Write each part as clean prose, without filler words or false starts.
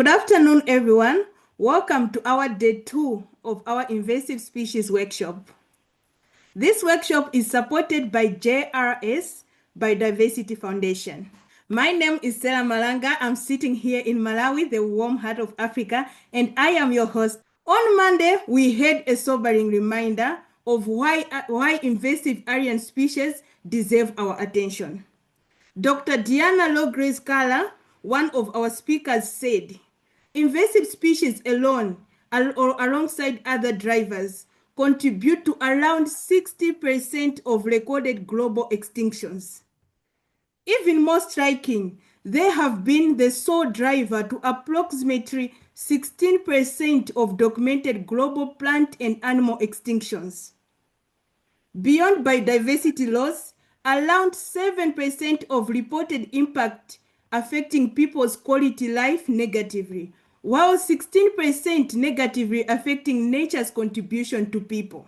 Good afternoon, everyone. Welcome to our day 2 of our invasive species workshop. This workshop is supported by JRS Biodiversity Foundation. My name is Sarah Malanga. I'm sitting here in Malawi, the warm heart of Africa, and I am your host. On Monday, we had a sobering reminder of why invasive alien species deserve our attention. Dr. Diana Logres-Kala, one of our speakers, said, invasive species alone or alongside other drivers contribute to around 60% of recorded global extinctions. Even more striking, they have been the sole driver to approximately 16% of documented global plant and animal extinctions. Beyond biodiversity loss, around 7% of reported impact affecting people's quality life negatively, while 16% negatively affecting nature's contribution to people.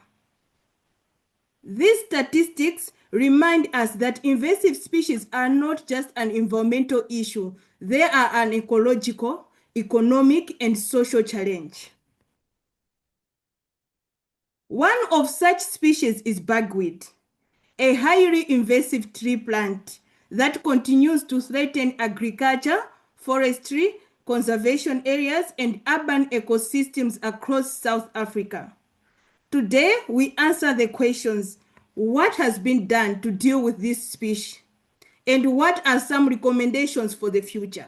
These statistics remind us that invasive species are not just an environmental issue, they are an ecological, economic, and social challenge. One of such species is bugweed, a highly invasive tree plant that continues to threaten agriculture, forestry, conservation areas, and urban ecosystems across South Africa. Today, we answer the questions: what has been done to deal with this species? And what are some recommendations for the future?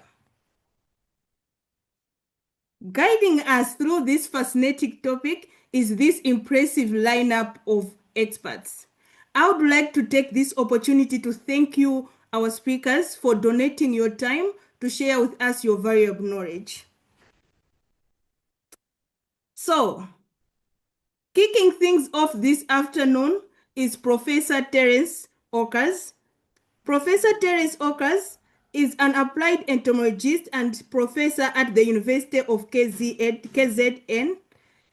Guiding us through this fascinating topic is this impressive lineup of experts. I would like to take this opportunity to thank you, our speakers, for donating your time to share with us your valuable knowledge. So, kicking things off this afternoon is Professor Terence Ockers. Professor Terence Ockers is an applied entomologist and professor at the University of KZN,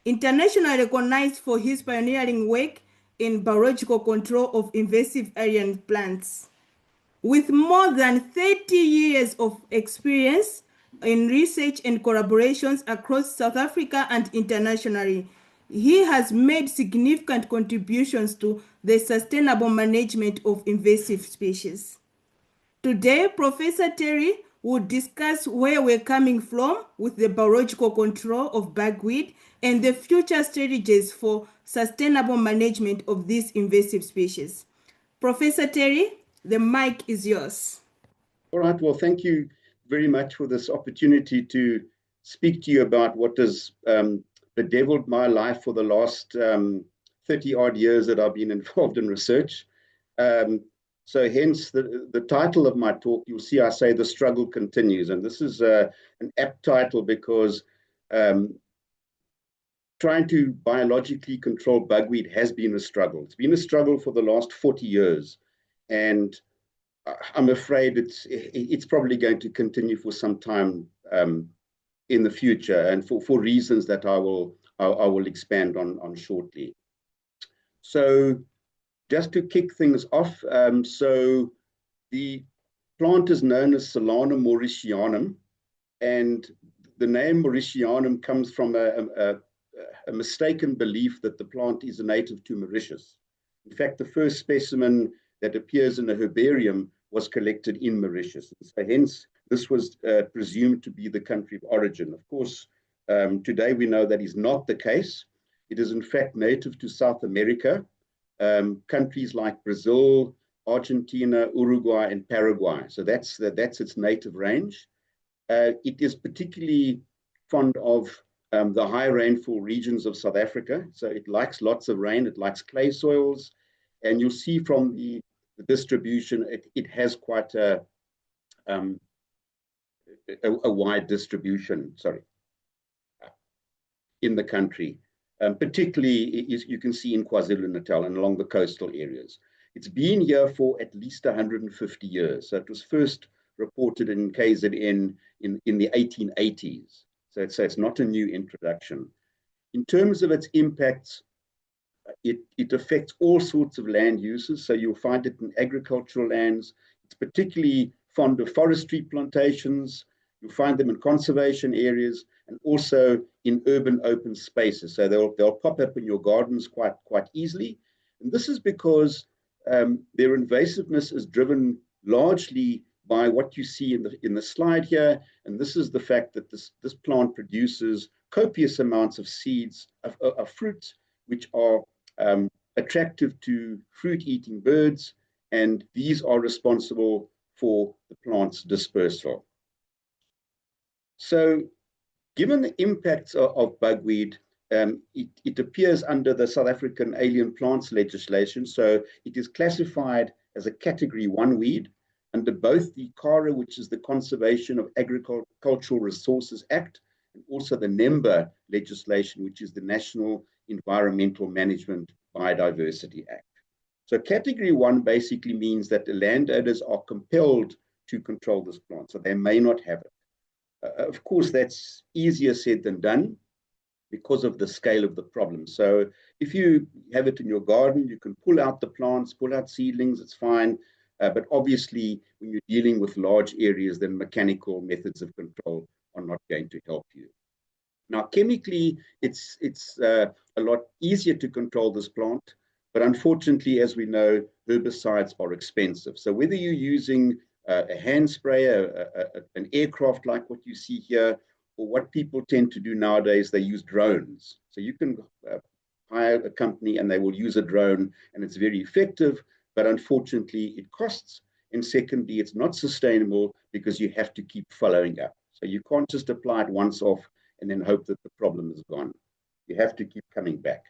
internationally recognized for his pioneering work in biological control of invasive alien plants. With more than 30 years of experience in research and collaborations across South Africa and internationally, he has made significant contributions to the sustainable management of invasive species. Today, Professor Terry will discuss where we're coming from with the biological control of bugweed and the future strategies for sustainable management of these invasive species. Professor Terry, the mic is yours. All right, well, thank you very much for this opportunity to speak to you about what has bedeviled my life for the last 30-odd years that I've been involved in research. So hence the title of my talk, you'll see I say the struggle continues. And this is an apt title because trying to biologically control bugweed has been a struggle. It's been a struggle for the last 40 years. And I'm afraid it's probably going to continue for some time in the future, and for reasons that I will expand on shortly. So just to kick things off, so the plant is known as Solanum mauritianum, and the name Mauritianum comes from a mistaken belief that the plant is a native to Mauritius. In fact, the first specimen that appears in a herbarium was collected in Mauritius. So hence, this was presumed to be the country of origin. Of course, today we know that is not the case. It is in fact native to South America, countries like Brazil, Argentina, Uruguay, and Paraguay. So that's its native range. It is particularly fond of the high rainfall regions of South Africa. So it likes lots of rain, it likes clay soils, and you'll see from the distribution, it has quite a wide distribution, in the country, particularly you can see in KwaZulu-Natal and along the coastal areas. It's been here for at least 150 years. So it was first reported in KZN in the 1880s. So it's not a new introduction. In terms of its impacts, it affects all sorts of land uses. So you'll find it in agricultural lands. It's particularly fond of forestry plantations. You'll find them in conservation areas and also in urban open spaces. So they'll pop up in your gardens quite easily. And this is because their invasiveness is driven largely by what you see in the slide here. And this is the fact that this plant produces copious amounts of seeds, of fruits, which are attractive to fruit-eating birds. And these are responsible for the plant's dispersal. So given the impacts of bugweed, it appears under the South African Alien Plants legislation. So it is classified as a Category 1 weed under both the CARA, which is the Conservation of Agricultural Resources Act, and also the NEMBA legislation, which is the National Environmental Management Biodiversity Act. So Category 1 basically means that the landowners are compelled to control this plant, so they may not have it. Of course, that's easier said than done because of the scale of the problem. So if you have it in your garden, you can pull out the plants, pull out seedlings, it's fine. But obviously, when you're dealing with large areas, then mechanical methods of control are not going to help you. Now, chemically, it's a lot easier to control this plant. But unfortunately, as we know, herbicides are expensive. So whether you're using a hand sprayer, an aircraft like what you see here, or what people tend to do nowadays, they use drones. So you can hire a company and they will use a drone and it's very effective, but unfortunately it costs. And secondly, it's not sustainable because you have to keep following up. So you can't just apply it once off and then hope that the problem is gone. You have to keep coming back.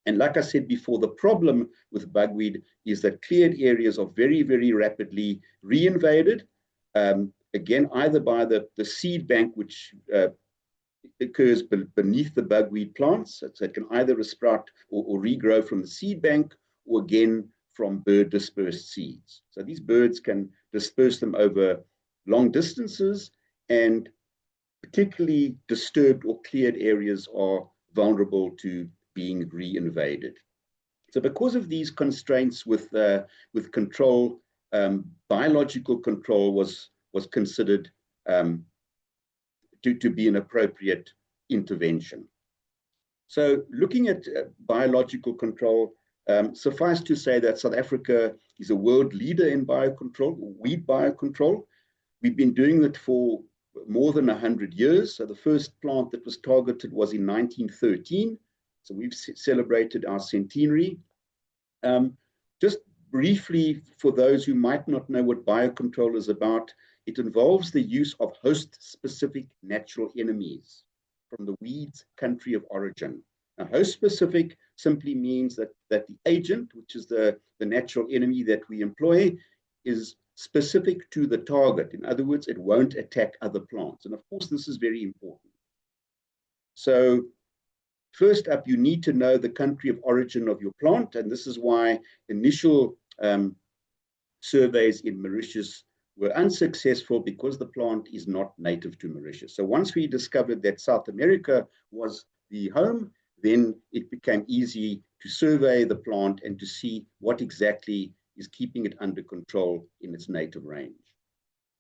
And like I said before, the problem with bugweed is that cleared areas are very, very rapidly reinvaded, again, either by the seed bank, which occurs beneath the bugweed plants. So it can either sprout or regrow from the seed bank, or again, from bird dispersed seeds. So these birds can disperse them over long distances, and particularly disturbed or cleared areas are vulnerable to being reinvaded. So because of these constraints with control, biological control was considered to be an appropriate intervention. So looking at biological control, suffice to say that South Africa is a world leader in biocontrol, weed biocontrol. We've been doing it for more than 100 years. So the first plant that was targeted was in 1913. So we've celebrated our centenary. Just briefly, for those who might not know what biocontrol is about, it involves the use of host-specific natural enemies from the weed's country of origin. Now, host-specific simply means that the agent, which is the natural enemy that we employ, is specific to the target. In other words, it won't attack other plants. And of course, this is very important. So first up, you need to know the country of origin of your plant, and this is why initial surveys in Mauritius were unsuccessful, because the plant is not native to Mauritius. So once we discovered that South America was the home, then it became easy to survey the plant and to see what exactly is keeping it under control in its native range.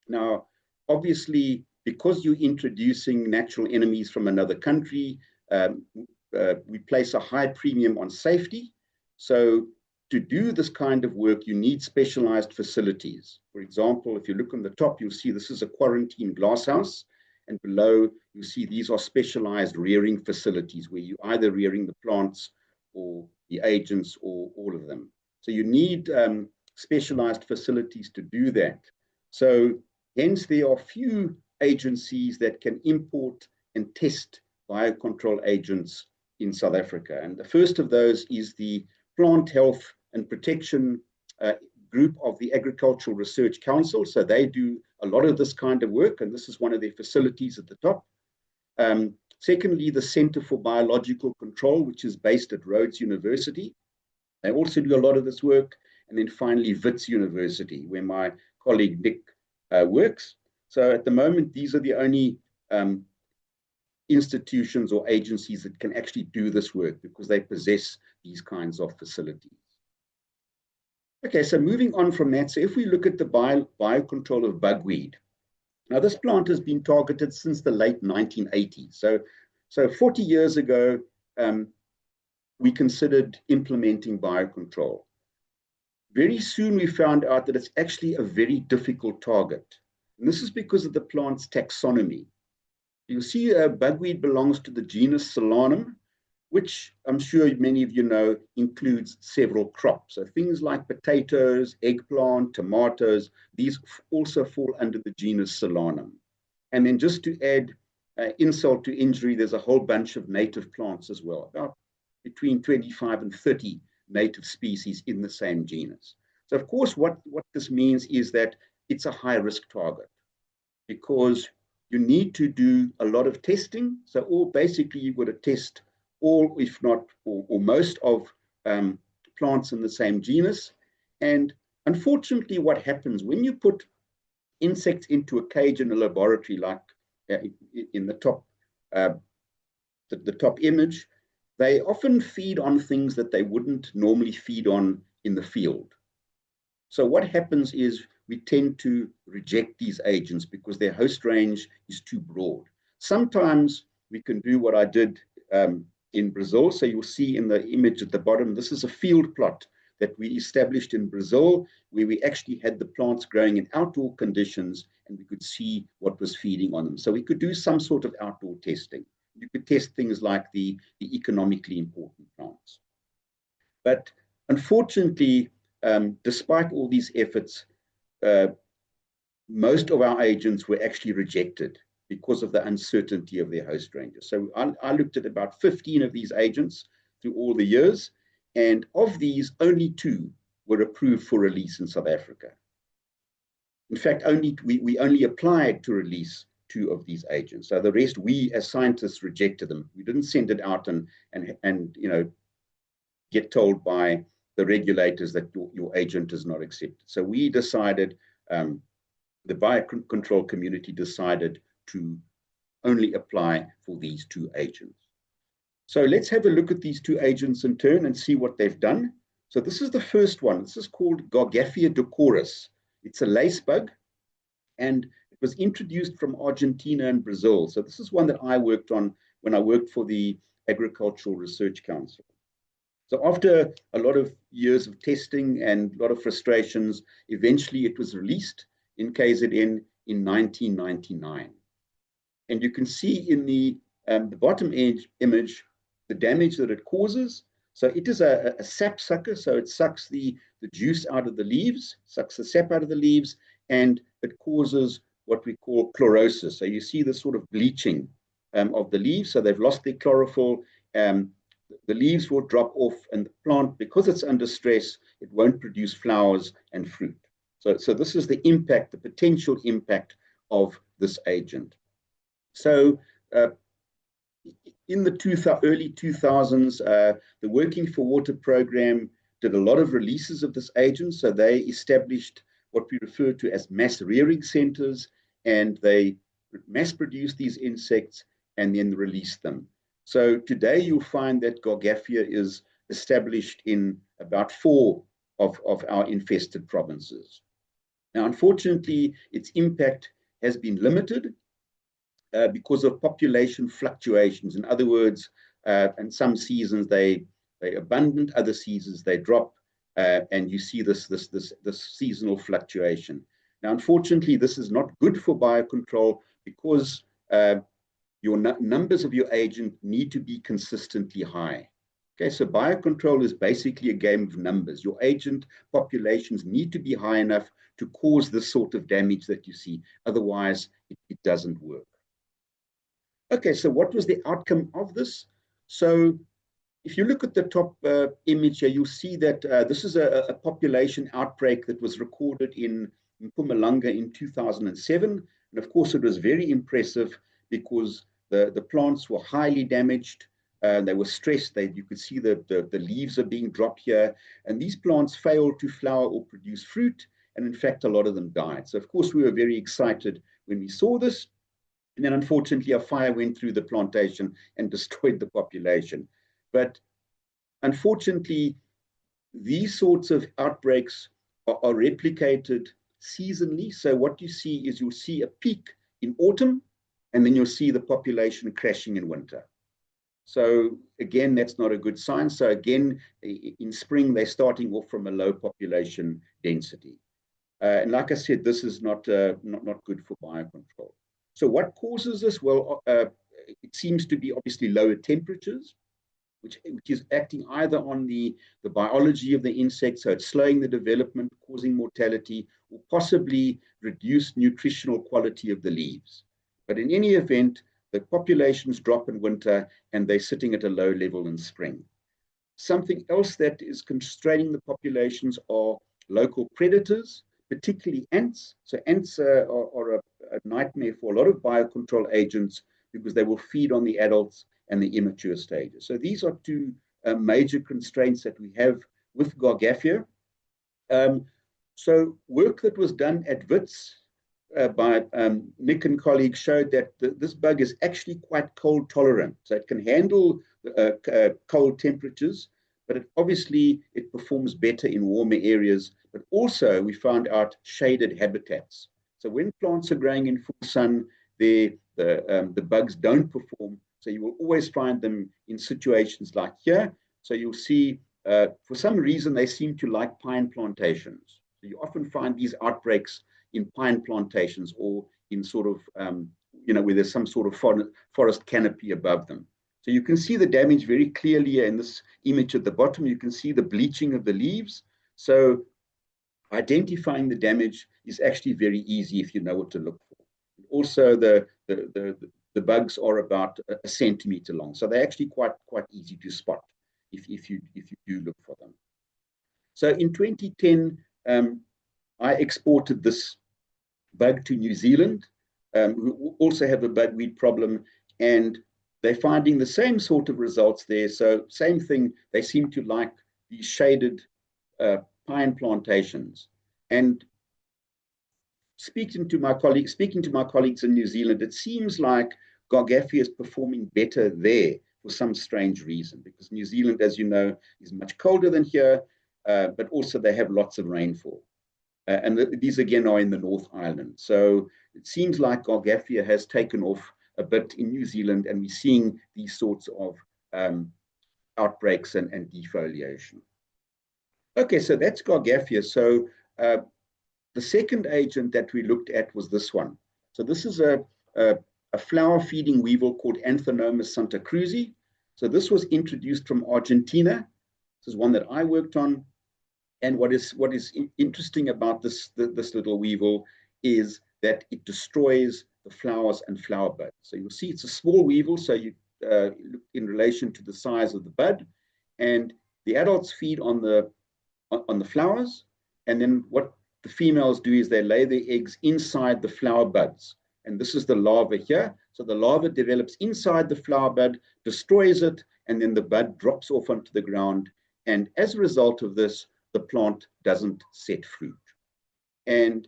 Now, obviously, because you're introducing natural enemies from another country, we place a high premium on safety. So to do this kind of work, you need specialized facilities. For example, if you look on the top, you'll see this is a quarantine glasshouse. And below, you see these are specialized rearing facilities where you're either rearing the plants or the agents or all of them. So you need specialized facilities to do that. So hence, there are few agencies that can import and test biocontrol agents in South Africa. And the first of those is the Plant Health and Protection group of the Agricultural Research Council. So they do a lot of this kind of work, and this is one of their facilities at the top. Secondly, the Center for Biological Control, which is based at Rhodes University. They also do a lot of this work. And then finally, Wits University, where my colleague Nick works. So at the moment, these are the only institutions or agencies that can actually do this work, because they possess these kinds of facilities. Okay, so moving on from that, so if we look at the biocontrol of bugweed, Now, this plant has been targeted since the late 1980s. So 40 years ago, we considered implementing biocontrol. Very soon, we found out that it's actually a very difficult target. And this is because of the plant's taxonomy. You'll see bugweed belongs to the genus Solanum, which I'm sure many of you know includes several crops. So things like potatoes, eggplant, tomatoes, these also fall under the genus Solanum. And then just to add insult to injury, there's a whole bunch of native plants as well, about between 25 and 30 native species in the same genus. So of course, what this means is that it's a high-risk target because you need to do a lot of testing. So basically you've got to test all, if not or most of plants in the same genus. And unfortunately, what happens when you put insects into a cage in a laboratory, like in the top image, they often feed on things that they wouldn't normally feed on in the field. So what happens is we tend to reject these agents because their host range is too broad. Sometimes we can do what I did in Brazil. So you'll see in the image at the bottom, this is a field plot that we established in Brazil, where we actually had the plants growing in outdoor conditions and we could see what was feeding on them. So we could do some sort of outdoor testing. You could test things like the economically important plants. But unfortunately, despite all these efforts, most of our agents were actually rejected because of the uncertainty of their host ranges. So I looked at about 15 of these agents through all the years, and of these, only 2 were approved for release in South Africa. In fact, we only applied to release 2 of these agents. So the rest, we as scientists rejected them. We didn't send it out and get told by the regulators that your agent is not accepted. So we decided, the biocontrol community decided to only apply for these 2 agents. So let's have a look at these 2 agents in turn and see what they've done. So this is the first one. This is called Gargaphia decoris. It's a lace bug, and it was introduced from Argentina and Brazil. So this is one that I worked on when I worked for the Agricultural Research Council. So after a lot of years of testing and a lot of frustrations, eventually it was released in KZN in 1999. And you can see in the bottom image the damage that it causes. So it is a sap sucker, so it sucks the juice out of the leaves, sucks the sap out of the leaves, and it causes what we call chlorosis. So you see this sort of bleaching of the leaves, so they've lost their chlorophyll. The leaves will drop off, and the plant, because it's under stress, it won't produce flowers and fruit. So this is the impact, the potential impact of this agent. So in the early 2000s, the Working for Water program did a lot of releases of this agent. So they established what we refer to as mass rearing centers, and they mass produced these insects and then released them. So today you'll find that Gargaphia is established in about 4 of our infested provinces. Now, unfortunately, its impact has been limited because of population fluctuations. In other words, in some seasons they're abundant, other seasons they drop, and you see this seasonal fluctuation. Now, unfortunately, this is not good for biocontrol because your numbers of your agent need to be consistently high. Okay, so biocontrol is basically a game of numbers. Your agent populations need to be high enough to cause this sort of damage that you see. Otherwise, it doesn't work. Okay, so what was the outcome of this? So if you look at the top image here, you'll see that this is a population outbreak that was recorded in Mpumalanga in 2007. And of course, it was very impressive because the plants were highly damaged. They were stressed. You could see the leaves are being dropped here. And these plants failed to flower or produce fruit. And in fact, a lot of them died. So of course, we were very excited when we saw this. And then unfortunately, a fire went through the plantation and destroyed the population. But unfortunately, these sorts of outbreaks are replicated seasonally. So what you see is you'll see a peak in autumn, and then you'll see the population crashing in winter. So again, that's not a good sign. So again, in spring, they're starting off from a low population density. And like I said, this is not good for biocontrol. So what causes this? Well, it seems to be obviously lower temperatures, which is acting either on the biology of the insect, so it's slowing the development, causing mortality, or possibly reduced nutritional quality of the leaves. But in any event, the populations drop in winter and they're sitting at a low level in spring. Something else that is constraining the populations are local predators, particularly ants. So ants are a nightmare for a lot of biocontrol agents because they will feed on the adults and the immature stages. So these are two major constraints that we have with Gargaphia. So work that was done at Wits by Nick and colleagues showed that this bug is actually quite cold tolerant. So it can handle cold temperatures, but obviously it performs better in warmer areas. But also we found out shaded habitats. So when plants are growing in full sun, the bugs don't perform. So you will always find them in situations like here. So you'll see, for some reason, they seem to like pine plantations. So you often find these outbreaks in pine plantations or in sort of, where there's some sort of forest canopy above them. So you can see the damage very clearly in this image at the bottom. You can see the bleaching of the leaves. So identifying the damage is actually very easy if you know what to look for. Also, the bugs are about a centimeter long, so they're actually quite easy to spot if you do look for them. So in 2010, I exported this bug to New Zealand, who also have a bugweed problem, and they're finding the same sort of results there. So same thing, they seem to like these shaded pine plantations. And speaking to my colleagues in New Zealand, it seems like Gargaphia is performing better there for some strange reason, because New Zealand, as you know, is much colder than here, but also they have lots of rainfall. And these again are in the North Island. So it seems like Gargaphia has taken off a bit in New Zealand, and we're seeing these sorts of outbreaks and defoliation. Okay, so that's Gargaphia. So the second agent that we looked at was this one. So this is a flower-feeding weevil called Anthinomus santacruzi. So this was introduced from Argentina. This is one that I worked on. And what is interesting about this little weevil is that it destroys the flowers and flower buds. So you'll see it's a small weevil, so you look in relation to the size of the bud, and the adults feed on the flowers, and then what the females do is they lay their eggs inside the flower buds, and this is the larva here. So the larva develops inside the flower bud, destroys it, and then the bud drops off onto the ground, and as a result of this, the plant doesn't set fruit. And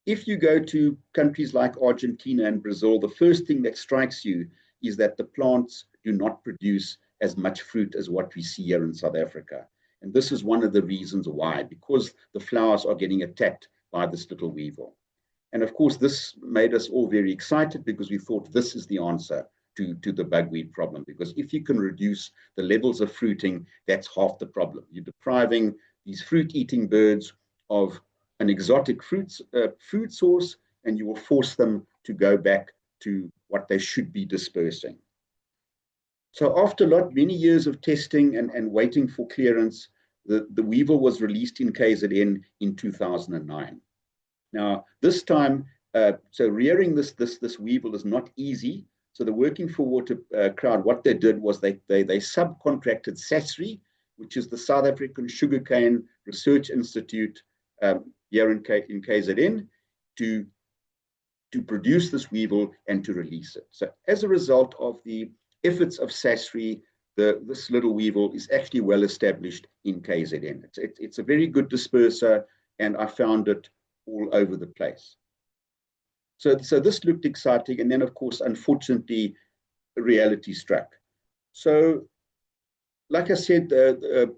if you go to countries like Argentina and Brazil, the first thing that strikes you is that the plants do not produce as much fruit as what we see here in South Africa. And this is one of the reasons why, because the flowers are getting attacked by this little weevil. And of course, this made us all very excited because we thought this is the answer to the bugweed problem. Because if you can reduce the levels of fruiting, that's half the problem. You're depriving these fruit-eating birds of an exotic food source, and you will force them to go back to what they should be dispersing. So after many years of testing and waiting for clearance, the weevil was released in KZN in 2009. Now, this time, so rearing this weevil is not easy. So the Working for Water crowd, what they did was they subcontracted SASRI, which is the South African Sugarcane Research Institute here in KZN, to produce this weevil and to release it. So as a result of the efforts of SASRI, this little weevil is actually well established in KZN. It's a very good disperser, and I found it all over the place. So this looked exciting, and then of course, unfortunately, reality struck. So, like I said, the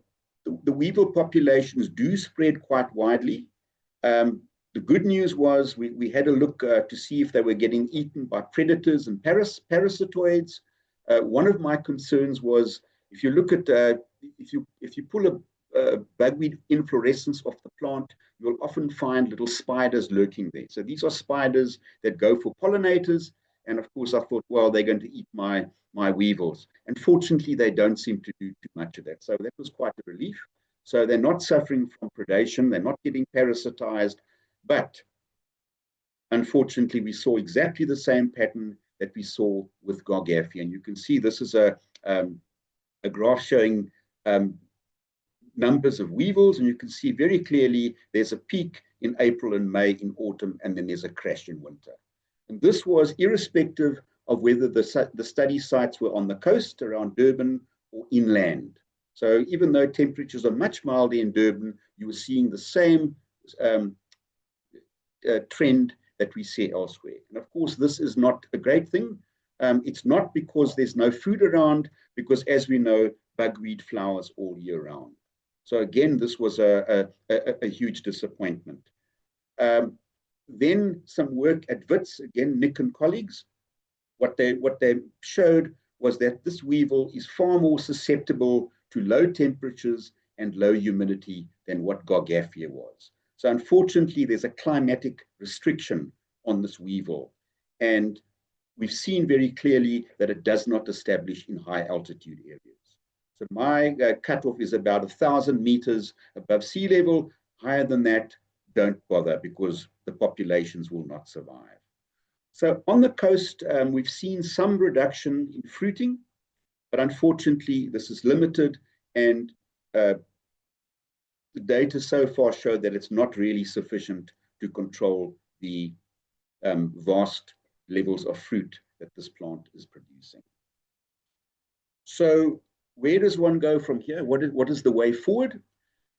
weevil populations do spread quite widely. the good news was we had a look to see if they were getting eaten by predators and parasitoids. One of my concerns was if you look at if you pull a bugweed inflorescence off the plant, you'll often find little spiders lurking there. So these are spiders that go for pollinators. And of course, I thought, well, they're going to eat my weevils. And fortunately, they don't seem to do too much of that. So that was quite a relief. So they're not suffering from predation. They're not getting parasitized. But unfortunately, we saw exactly the same pattern that we saw with Gargaphia. And you can see this is a graph showing numbers of weevils. And you can see very clearly there's a peak in April and May in autumn, and then there's a crash in winter. And this was irrespective of whether the study sites were on the coast around Durban or inland. So even though temperatures are much milder in Durban, you were seeing the same trend that we see elsewhere. And of course, this is not a great thing. It's not because there's no food around, because as we know, bugweed flowers all year round. So again, this was a huge disappointment. Then some work at Wits, again, Nick and colleagues. What they showed was that this weevil is far more susceptible to low temperatures and low humidity than what Gargaphia was. So unfortunately, there's a climatic restriction on this weevil. And we've seen very clearly that it does not establish in high altitude areas. So my cutoff is about 1,000 meters above sea level. Higher than that, don't bother, because the populations will not survive. So on the coast, we've seen some reduction in fruiting, but unfortunately, this is limited, and the data so far show that it's not really sufficient to control the vast levels of fruit that this plant is producing. So where does one go from here? What is the way forward?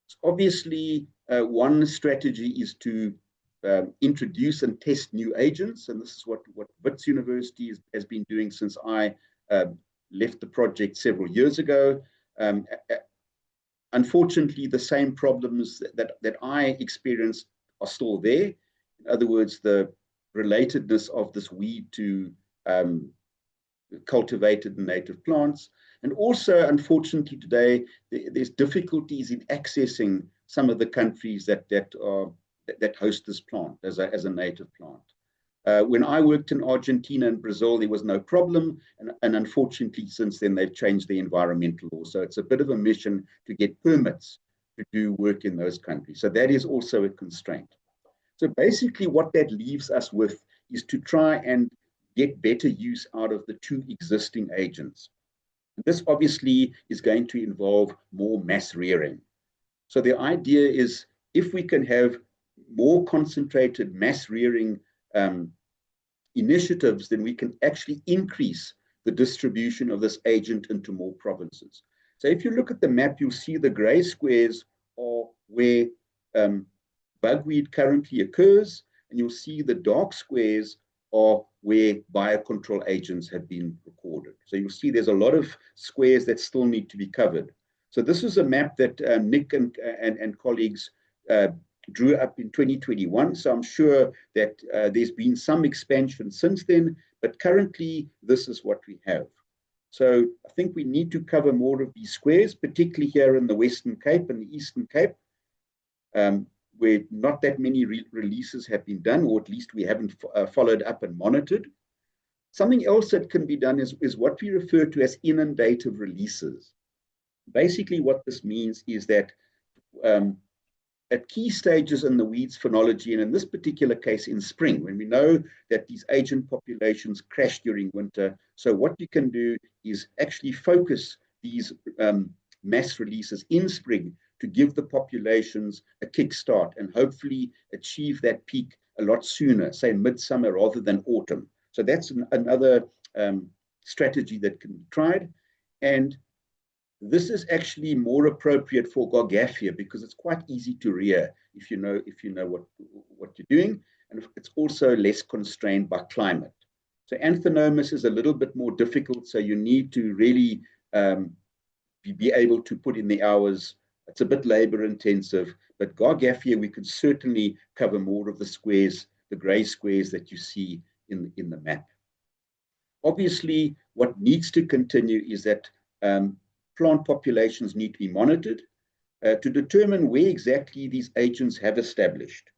So obviously, one strategy is to introduce and test new agents, and this is what Wits University has been doing since I left the project several years ago. Unfortunately, the same problems that I experienced are still there. In other words, the relatedness of this weed to cultivated and native plants. And also, unfortunately, today, there's difficulties in accessing some of the countries that host this plant as a native plant. When I worked in Argentina and Brazil, there was no problem. And unfortunately, since then, they've changed the environmental law. So it's a bit of a mission to get permits to do work in those countries. So that is also a constraint. So basically, what that leaves us with is to try and get better use out of the two existing agents. This obviously is going to involve more mass rearing. So the idea is, if we can have more concentrated mass rearing initiatives, then we can actually increase the distribution of this agent into more provinces. So if you look at the map, you'll see the gray squares are where bugweed currently occurs, and you'll see the dark squares are where biocontrol agents have been recorded. So you'll see there's a lot of squares that still need to be covered. So this is a map that Nick and colleagues drew up in 2021. So I'm sure that there's been some expansion since then, but currently this is what we have. So I think we need to cover more of these squares, particularly here in the Western Cape and the Eastern Cape, where not that many releases have been done, or at least we haven't followed up and monitored. Something else that can be done is what we refer to as inundative releases. Basically, what this means is that at key stages in the weed's phenology, and in this particular case in spring, when we know that these agent populations crash during winter, so what you can do is actually focus these mass releases in spring to give the populations a kickstart and hopefully achieve that peak a lot sooner, say midsummer rather than autumn. So that's another strategy that can be tried. And this is actually more appropriate for Gargaphia because it's quite easy to rear if you know what you're doing, and it's also less constrained by climate. So Anthinomus is a little bit more difficult, so you need to really be able to put in the hours. It's a bit labor intensive, But Gargaphia, we could certainly cover more of the squares, the grey squares that you see in the map. Obviously, what needs to continue is that plant populations need to be monitored to determine where exactly these agents have established.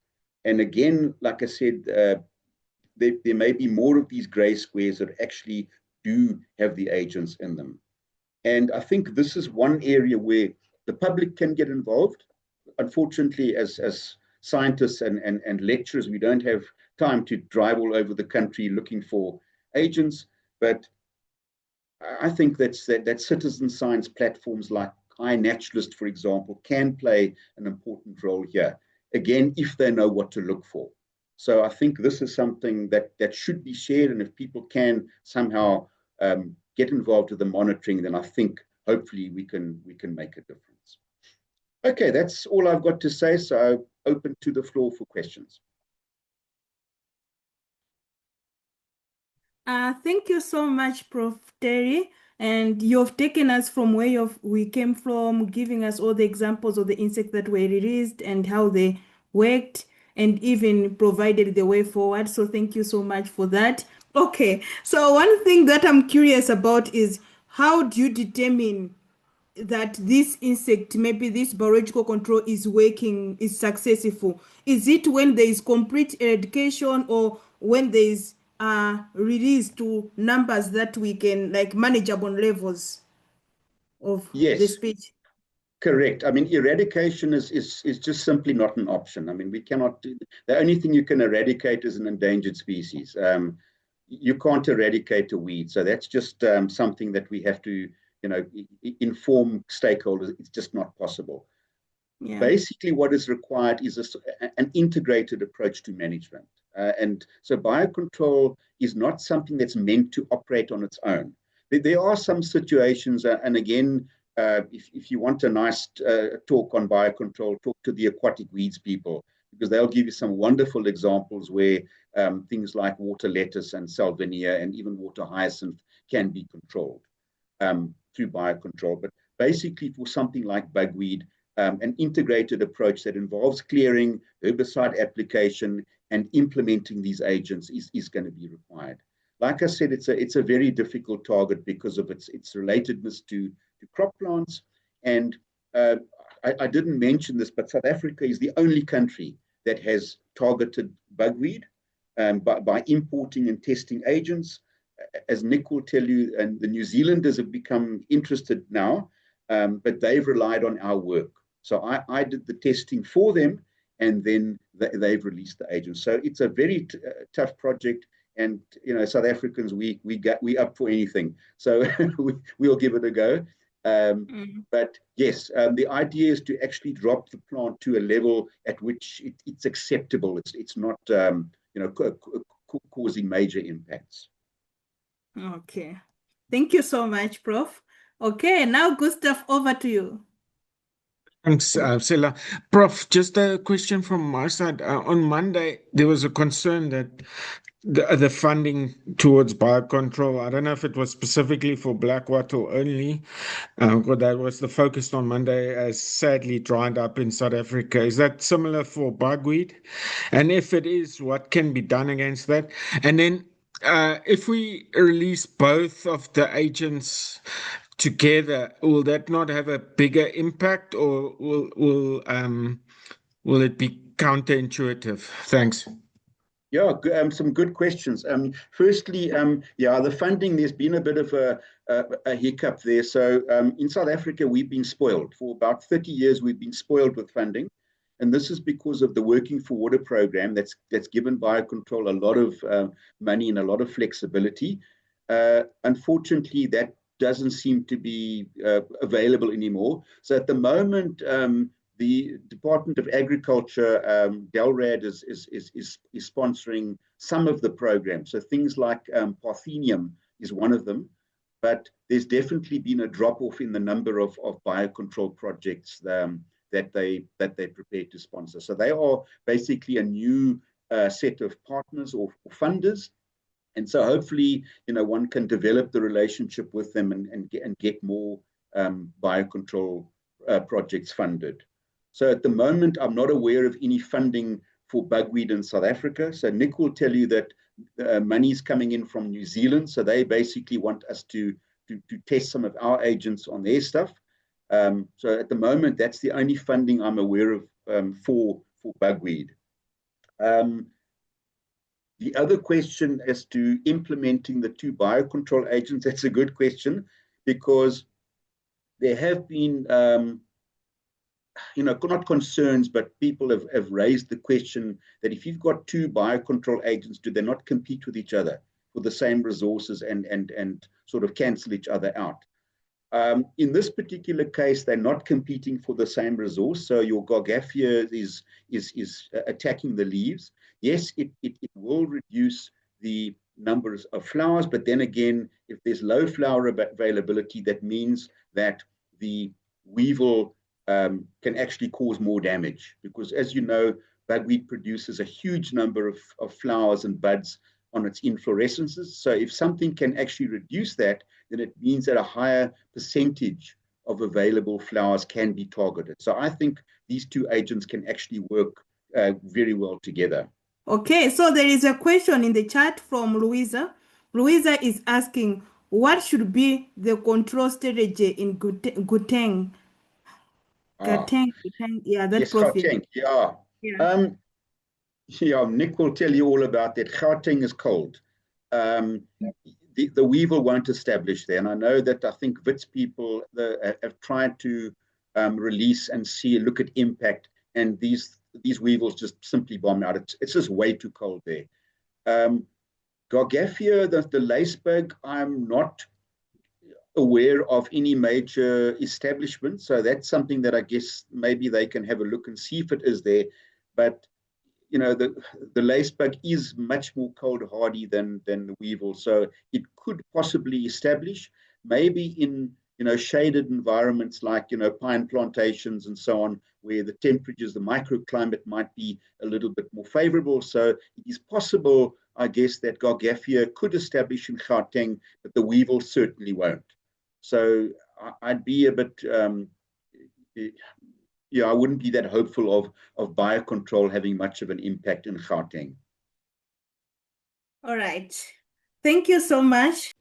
And again, like I said, there may be more of these grey squares that actually do have the agents in them. And I think this is one area where the public can get involved. Unfortunately, as scientists and lecturers, we don't have time to drive all over the country looking for agents. But I think that citizen science platforms like iNaturalist, for example, can play an important role here. Again, if they know what to look for. So I think this is something that should be shared. And if people can somehow get involved with the monitoring, then I think hopefully we can make a difference. Okay, that's all I've got to say. So open to the floor for questions. Thank you so much, Prof. Terry. And you've taken us from where we came from, giving us all the examples of the insects that were released and how they worked, and even provided the way forward. So thank you so much for that. Okay, so one thing that I'm curious about is how do you determine that this insect, maybe this biological control is working, is successful? Is it when there is complete eradication, or when there is release to numbers that we can like manageable levels of the species? Correct. I mean, eradication is just simply not an option. I mean, we cannot do, the only thing you can eradicate is an endangered species. You can't eradicate a weed. So that's just something that we have to, inform stakeholders. It's just not possible. Yeah. Basically, what is required is an integrated approach to management. And so biocontrol is not something that's meant to operate on its own. There are some situations, and again, if you want a nice talk on biocontrol, talk to the aquatic weeds people, because they'll give you some wonderful examples where things like water lettuce and salvinia and even water hyacinth can be controlled through biocontrol. But basically, for something like bugweed, an integrated approach that involves clearing, herbicide application, and implementing these agents is going to be required. Like I said, it's a very difficult target because of its relatedness to crop plants. And I didn't mention this, but South Africa is the only country that has targeted bugweed by importing and testing agents. As Nick will tell you, and the New Zealanders have become interested now, but they've relied on our work. So I did the testing for them, and then they've released the agents. So it's a very tough project. And South Africans, we up for anything. So we'll give it a go. But yes, the idea is to actually drop the plant to a level at which it's acceptable. It's not causing major impacts. Okay, thank you so much, Prof. Okay, now Gustav, over to you. Thanks, Sela. Prof, just a question from my side. On Monday, there was a concern that the funding towards biocontrol, I don't know if it was specifically for black wattle only, but that was the focus on Monday, has sadly dried up in South Africa. Is that similar for bugweed? And if it is, what can be done against that? And then if we release both of the agents together, will that not have a bigger impact, or will it be counterintuitive? Thanks. Yeah, some good questions. Firstly, the funding, there's been a bit of a hiccup there. So in South Africa, we've been spoiled. For about 30 years, we've been spoiled with funding. And this is because of the Working for Water program that's given biocontrol a lot of money and a lot of flexibility. Unfortunately, that doesn't seem to be available anymore. So at the moment, the Department of Agriculture, DELRAD, is sponsoring some of the programs. So things like Parthenium is one of them, but there's definitely been a drop-off in the number of biocontrol projects that they're prepared to sponsor. So they are basically a new set of partners or funders. And so hopefully, one can develop the relationship with them and get more biocontrol projects funded. So at the moment, I'm not aware of any funding for bugweed in South Africa. So Nick will tell you that money is coming in from New Zealand. So they basically want us to test some of our agents on their stuff. So at the moment, that's the only funding I'm aware of for bugweed. The other question as to implementing the 2 biocontrol agents, that's a good question, because there have been, not concerns, but people have raised the question that if you've got 2 biocontrol agents, do they not compete with each other for the same resources and sort of cancel each other out? In this particular case, they're not competing for the same resource. So your Gargaphia is attacking the leaves. Yes, it will reduce the numbers of flowers, but then again, if there's low flower availability, that means that the weevil can actually cause more damage, because as you know, bugweed produces a huge number of flowers and buds on its inflorescences. So if something can actually reduce that, then it means that a higher percentage of available flowers can be targeted. So I think these 2 agents can actually work very well together. Okay, so there is a question in the chat from Louisa. Louisa is asking, what should be the control strategy in Gauteng? Gauteng, yeah, that yes, province. Gauteng, yeah. Yeah, Nick will tell you all about that. Gauteng is cold. The weevil won't establish there. And I know that I think Wits people have tried to release and look at impact, and these weevils just simply bomb out. It's just way too cold there. Gargaphia, the lacebug, I'm not aware of any major establishment. So that's something that I guess maybe they can have a look and see if it is there. But the lacebug is much more cold hardy than the weevil, so it could possibly establish, maybe in shaded environments like pine plantations and so on, where the temperatures, the microclimate might be a little bit more favorable. So it is possible, I guess, that Gargaphia could establish in Gauteng, but the weevil certainly won't. So I'd be a bit I wouldn't be that hopeful of biocontrol having much of an impact in Gauteng. All right. Thank you so much.